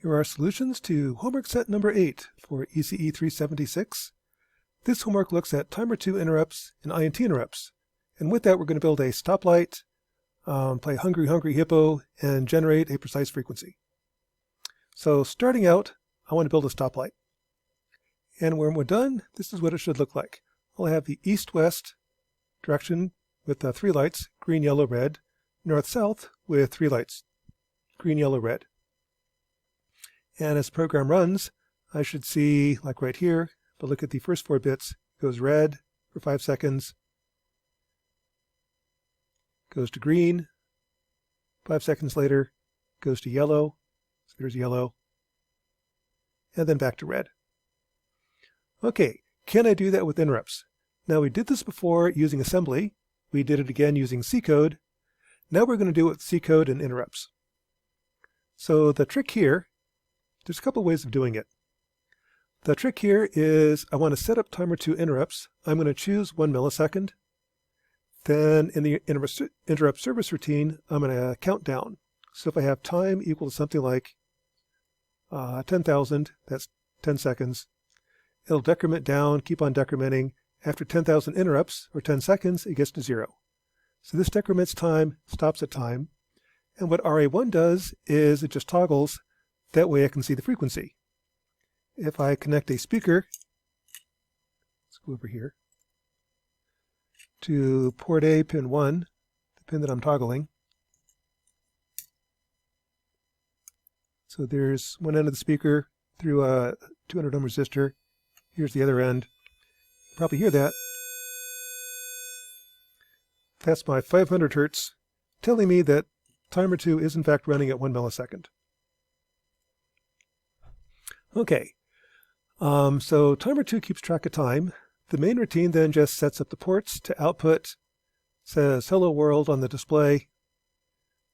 Here are solutions to homework set number 8 for ECE 376. This homework looks at timer 2 interrupts and INT interrupts. And with that, we're going to build a stoplight, play Hungry Hungry Hippo, and generate a precise frequency. So starting out, I want to build a stoplight. And when we're done, this is what it should look like. I'll have the east-west direction with 3 lights, green, yellow, red, north-south with 3 lights, green, yellow, red. And as the program runs, I should see, like right here, but look at the first 4 bits, it goes red for 5 seconds, goes to green, 5 seconds later, goes to yellow, so there's yellow, and then back to red. Okay, can I do that with interrupts? Now we did this before using assembly, we did it again using C code, now we're going to do it with C code and interrupts. So the trick here, there's a couple ways of doing it. The trick here is I want to set up timer 2 interrupts. I'm going to choose 1 millisecond. Then in the interrupt service routine, I'm going to count down. So if I have time equal to something like 10,000, that's 10 seconds. It'll decrement down, keep on decrementing. After 10,000 interrupts, or 10 seconds, it gets to 0. So this decrements time, stops at time. And what RA1 does is it just toggles. That way I can see the frequency. If I connect a speaker, let's go over here, to port A, pin 1, the pin that I'm toggling. So there's one end of the speaker through a 200 ohm resistor. Here's the other end. You can probably hear that. That's my 500 hertz telling me that timer 2 is in fact running at 1 millisecond. Okay, so timer 2 keeps track of time. The main routine then just sets up the ports to output, says hello world on the display,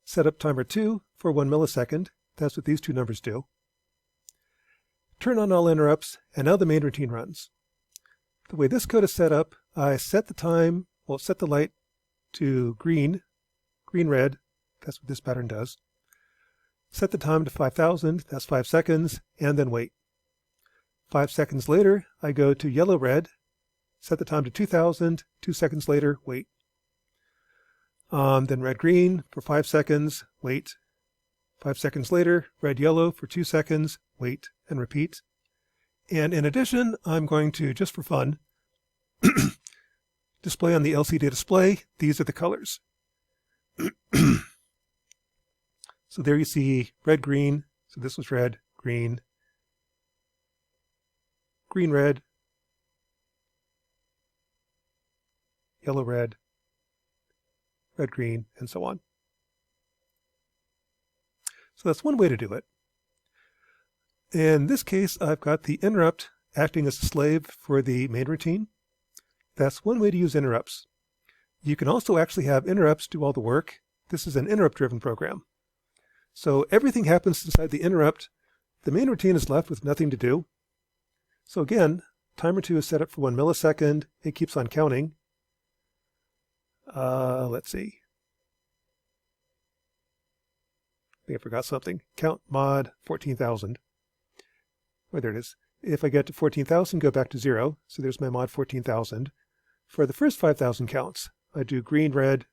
set up timer 2 for 1 millisecond. That's what these two numbers do. Turn on all interrupts, and now the main routine runs. The way this code is set up, I set the time, well, set the light to green, red, that's what this pattern does. Set the time to 5,000, that's 5 seconds, and then wait. 5 seconds later, I go to yellow-red, set the time to 2,000, 2 seconds later, wait. Then red-green for 5 seconds, wait. 5 seconds later, red-yellow for 2 seconds, wait, and repeat. And in addition, I'm going to, just for fun, display on the LCD display, these are the colors. So there you see red, green. So this was red, green, green, red, yellow, red, red, green, and so on. So that's one way to do it. In this case, I've got the interrupt acting as a slave for the main routine. That's one way to use interrupts. You can also actually have interrupts do all the work. This is an interrupt-driven program. So everything happens inside the interrupt. The main routine is left with nothing to do. So again, timer 2 is set up for 1 millisecond. It keeps on counting. Let's see. I think I forgot something. Count mod 14,000. Oh, there it is. If I get to 14,000, go back to 0. So there's my mod 14,000. For the first 5,000 counts, I do green, red.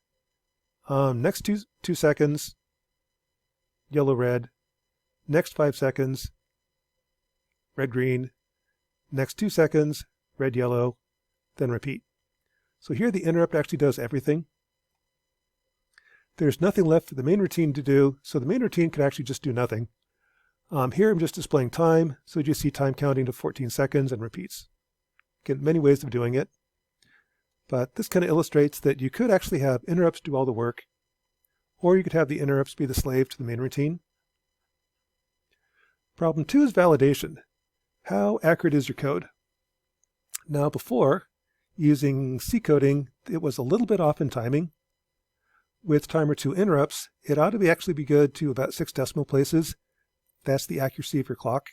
Next 2 seconds, yellow, red. Next 5 seconds, red, green. Next 2 seconds, red, yellow. Then repeat. So here the interrupt actually does everything. There's nothing left for the main routine to do, so the main routine could actually just do nothing. Here I'm just displaying time, so you see time counting to 14 seconds and repeats. Again, many ways of doing it. But this kind of illustrates that you could actually have interrupts do all the work, or you could have the interrupts be the slave to the main routine. Problem 2 is validation. How accurate is your code? Now before, using C coding, it was a little bit off in timing. With timer 2 interrupts, it ought to actually be good to about 6 decimal places. That's the accuracy of your clock.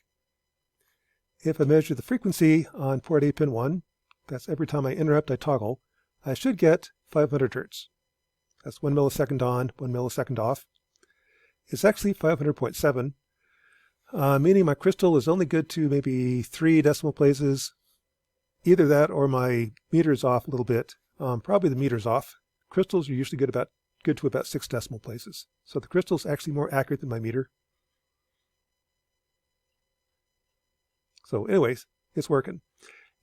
If I measure the frequency on port A pin 1, that's every time I interrupt, I toggle, I should get 500 hertz. That's 1 millisecond on, 1 millisecond off. It's actually 500.7. meaning my crystal is only good to maybe 3 decimal places. Either that or my meter is off a little bit. Probably the meter's off. Crystals are usually good to about 6 decimal places. So the crystal is actually more accurate than my meter. So anyways, it's working.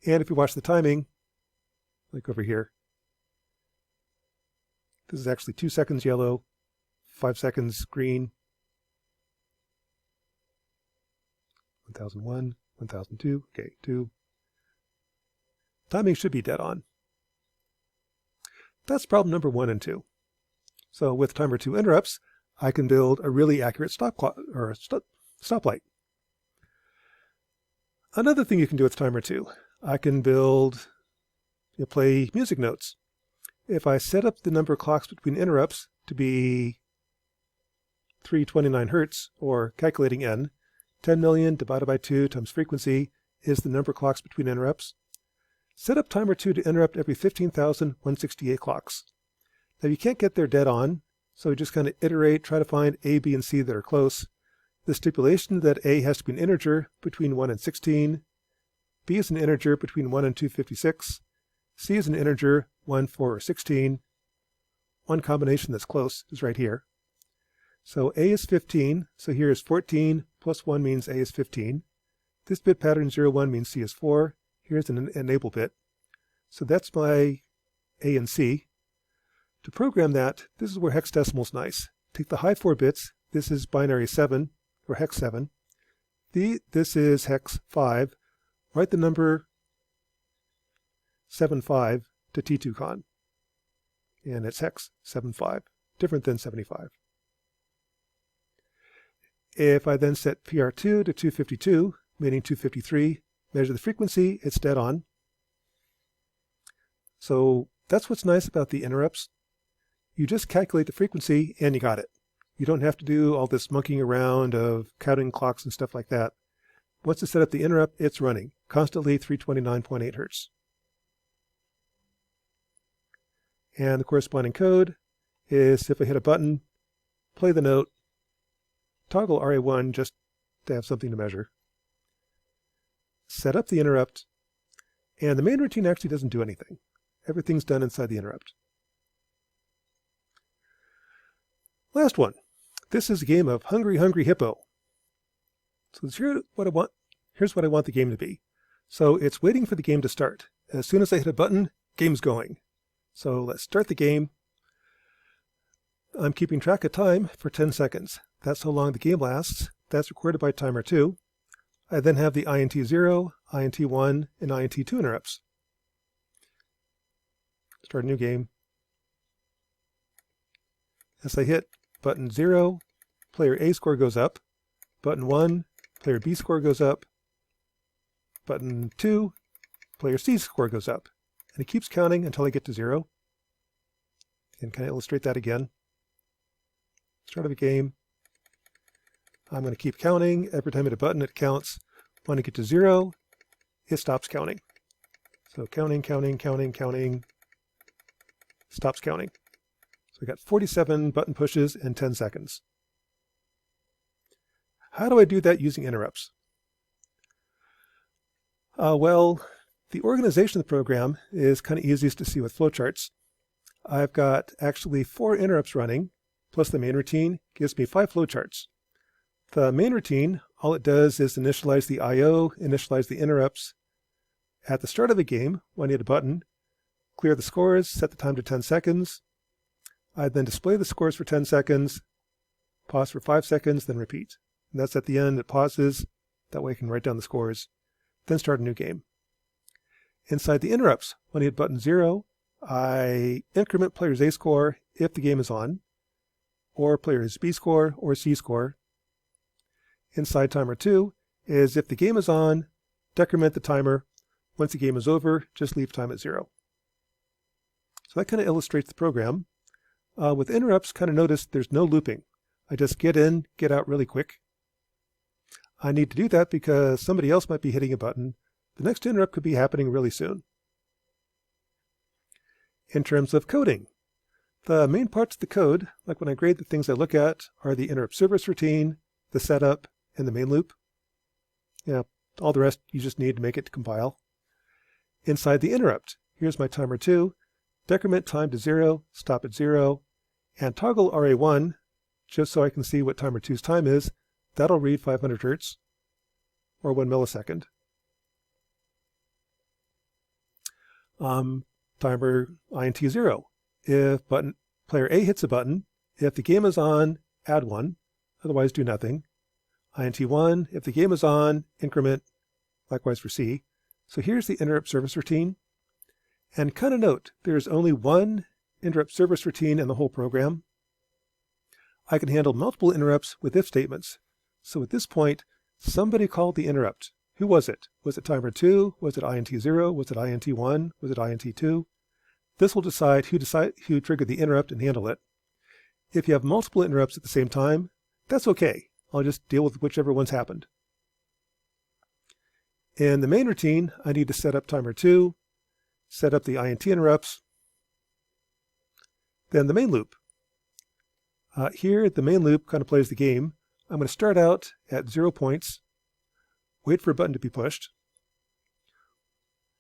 And if you watch the timing, like over here, this is actually 2 seconds yellow, 5 seconds green, 1001, 1002, okay, 2. Timing should be dead on. That's problem number 1 and 2. So with timer 2 interrupts, I can build a really accurate stoplight. Another thing you can do with timer 2, I can play music notes. If I set up the number of clocks between interrupts to be 329 Hertz, or calculating n, 10 million divided by 2 times frequency is the number of clocks between interrupts. Set up timer 2 to interrupt every 15,168 clocks. Now you can't get there dead on, so you just kind of iterate, try to find A, B, and C that are close. The stipulation that A has to be an integer between 1 and 16, B is an integer between 1 and 256, C is an integer 1, 4, or 16. One combination that's close is right here. So A is 15, so here is 14 plus 1 means A is 15. This bit pattern 01 means C is 4. Here's an enable bit. So that's my A and C. To program that, this is where hexadecimal is nice. Take the high 4 bits. This is binary 7, or hex 7. This is hex 5. Write the number 75 to T2con. And it's hex 75, different than 75. If I then set PR2 to 252, meaning 253, measure the frequency, it's dead on. So that's what's nice about the interrupts. You just calculate the frequency and you got it. You don't have to do all this monkeying around of counting clocks and stuff like that. Once you set up the interrupt, it's running, constantly 329.8 Hertz. And the corresponding code is if I hit a button, play the note, toggle RA1 just to have something to measure, set up the interrupt, and the main routine actually doesn't do anything. Everything's done inside the interrupt. Last one. This is a game of Hungry Hungry Hippo. So here's what I want the game to be. So it's waiting for the game to start. As soon as I hit a button, game's going. So let's start the game. I'm keeping track of time for 10 seconds. That's how long the game lasts. That's recorded by timer 2. I then have the INT0, INT1, and INT2 interrupts. Start a new game. As I hit button 0, player A score goes up. Button 1, player B score goes up. Button 2, player C score goes up. And it keeps counting until I get to 0. And can I illustrate that again? Start of a game. I'm going to keep counting. Every time I hit a button, it counts. When I get to 0, it stops counting. So counting, counting, counting, counting, stops counting. So we got 47 button pushes in 10 seconds. How do I do that using interrupts? Well, the organization of the program is kind of easiest to see with flowcharts. I've got actually 4 interrupts running, plus the main routine gives me 5 flowcharts. The main routine, all it does is initialize the I/O, initialize the interrupts. At the start of the game, when I hit a button, clear the scores, set the time to 10 seconds. I then display the scores for 10 seconds, pause for 5 seconds, then repeat. And that's at the end, it pauses. That way I can write down the scores, then start a new game. Inside the interrupts, when I hit button 0, I increment player's A score if the game is on, or player's B score or C score. Inside timer 2 is if the game is on, decrement the timer. Once the game is over, just leave time at 0. So that kind of illustrates the program. With interrupts, kind of notice there's no looping. I just get in, get out really quick. I need to do that because somebody else might be hitting a button. The next interrupt could be happening really soon. In terms of coding, the main parts of the code, like when I grade the things I look at, are the interrupt service routine, the setup, and the main loop. Yeah, all the rest you just need to make it to compile. Inside the interrupt, here's my timer 2, decrement time to 0, stop at 0, and toggle RA1, just so I can see what timer 2's time is. That'll read 500 Hertz, or 1 millisecond. Timer INT 0. If player A hits a button, if the game is on, add 1, otherwise do nothing. INT 1, if the game is on, increment, likewise for C. So here's the interrupt service routine. And kind of note, there's only one interrupt service routine in the whole program. I can handle multiple interrupts with if statements. So at this point, somebody called the interrupt. Who was it? Was it timer 2? Was it INT 0? Was it INT 1? Was it INT 2? This will decide who triggered the interrupt and handle it. If you have multiple interrupts at the same time, that's okay. I'll just deal with whichever one's happened. In the main routine, I need to set up timer 2, set up the INT interrupts, then the main loop. Here, the main loop kind of plays the game. I'm going to start out at 0 points, wait for a button to be pushed,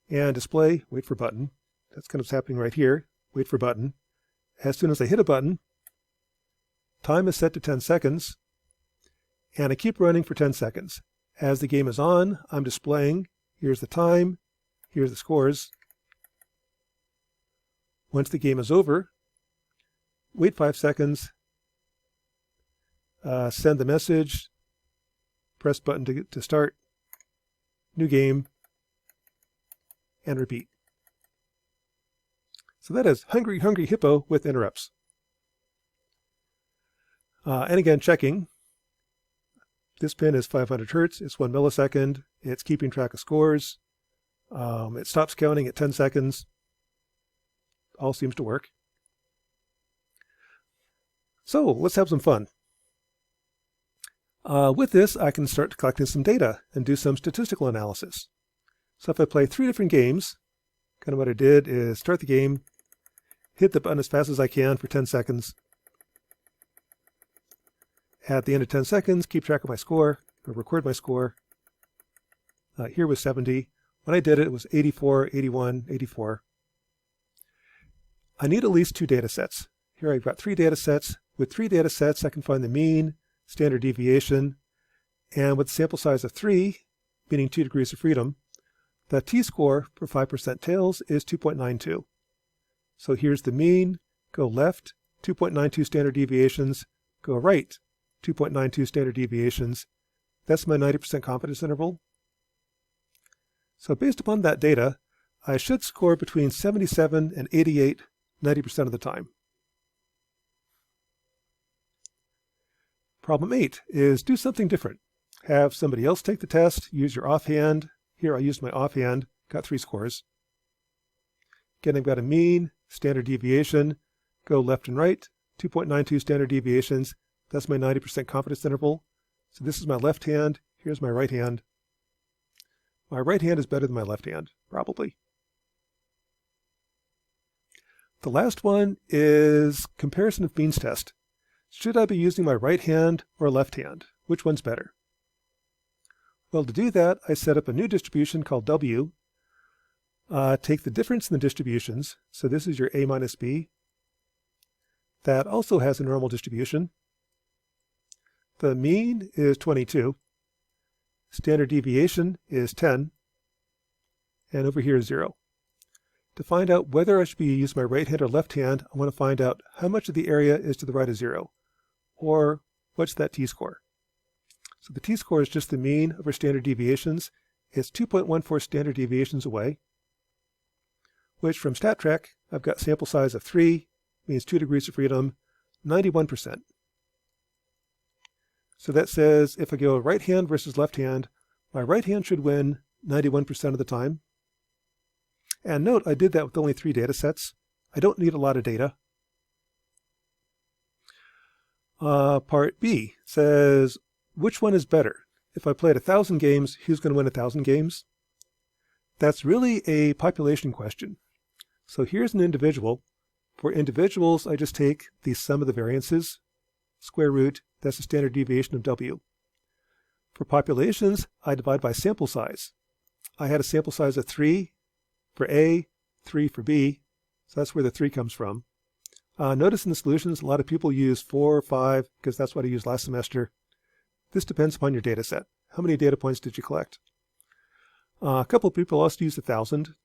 and display, wait for button. That's kind of what's happening right here, wait for button. As soon as I hit a button, time is set to 10 seconds, and I keep running for 10 seconds. As the game is on, I'm displaying, here's the time, here's the scores. Once the game is over, wait 5 seconds, send the message, press button to start, new game, and repeat. So that is Hungry Hungry Hippo with interrupts. And again, checking. This pin is 500 Hertz, it's 1 millisecond, it's keeping track of scores, it stops counting at 10 seconds, all seems to work. So let's have some fun. With this, I can start collecting some data and do some statistical analysis. So if I play 3 different games, kind of what I did is start the game, hit the button as fast as I can for 10 seconds. At the end of 10 seconds, keep track of my score, or record my score. Here was 70. When I did it, it was 84, 81, 84. I need at least 2 data sets. Here I've got 3 data sets. With 3 data sets, I can find the mean, standard deviation, and with a sample size of 3, meaning 2 degrees of freedom, the t-score for 5% tails is 2.92. So here's the mean, go left, 2.92 standard deviations, go right, 2.92 standard deviations. That's my 90% confidence interval. So based upon that data, I should score between 77 and 88 90% of the time. Problem 8 is do something different. Have somebody else take the test, use your offhand. Here I used my offhand, got 3 scores. Again, I've got a mean, standard deviation, go left and right, 2.92 standard deviations. That's my 90% confidence interval. So this is my left hand, here's my right hand. My right hand is better than my left hand, probably. The last one is comparison of means test. Should I be using my right hand or left hand? Which one's better? Well, to do that, I set up a new distribution called W. Take the difference in the distributions. So this is your A minus B. That also has a normal distribution. The mean is 22. Standard deviation is 10. And over here is 0. To find out whether I should be using my right hand or left hand, I want to find out how much of the area is to the right of 0. Or what's that t-score? So the t-score is just the mean over standard deviations. It's 2.14 standard deviations away, which from StatTrak, I've got sample size of 3, means 2 degrees of freedom, 91%. So that says if I go right hand versus left hand, my right hand should win 91% of the time. And note, I did that with only 3 data sets. I don't need a lot of data. Part B says, which one is better? If I played 1,000 games, who's going to win 1,000 games? That's really a population question. So here's an individual. For individuals, I just take the sum of the variances, square root, that's the standard deviation of W. For populations, I divide by sample size. I had a sample size of 3 for A, 3 for B, so that's where the 3 comes from. Notice in the solutions, a lot of people use 4 or 5 because that's what I used last semester. This depends upon your data set. How many data points did you collect? A couple of people also use 1,000.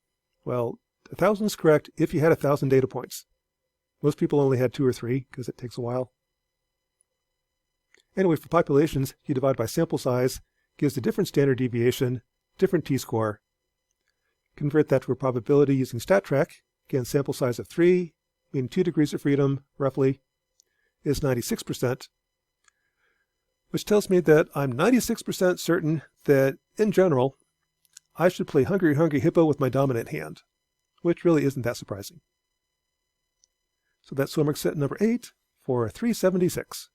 Well, 1,000 is correct if you had 1,000 data points. Most people only had 2 or 3 because it takes a while. Anyway, for populations, you divide by sample size, gives a different standard deviation, different t-score. Convert that to a probability using StatTrack. Again, sample size of 3, meaning 2 degrees of freedom, roughly, is 96%, which tells me that I'm 96% certain that, in general, I should play Hungry Hungry Hippo with my dominant hand, which really isn't that surprising. So that's homework set number 8 for 376.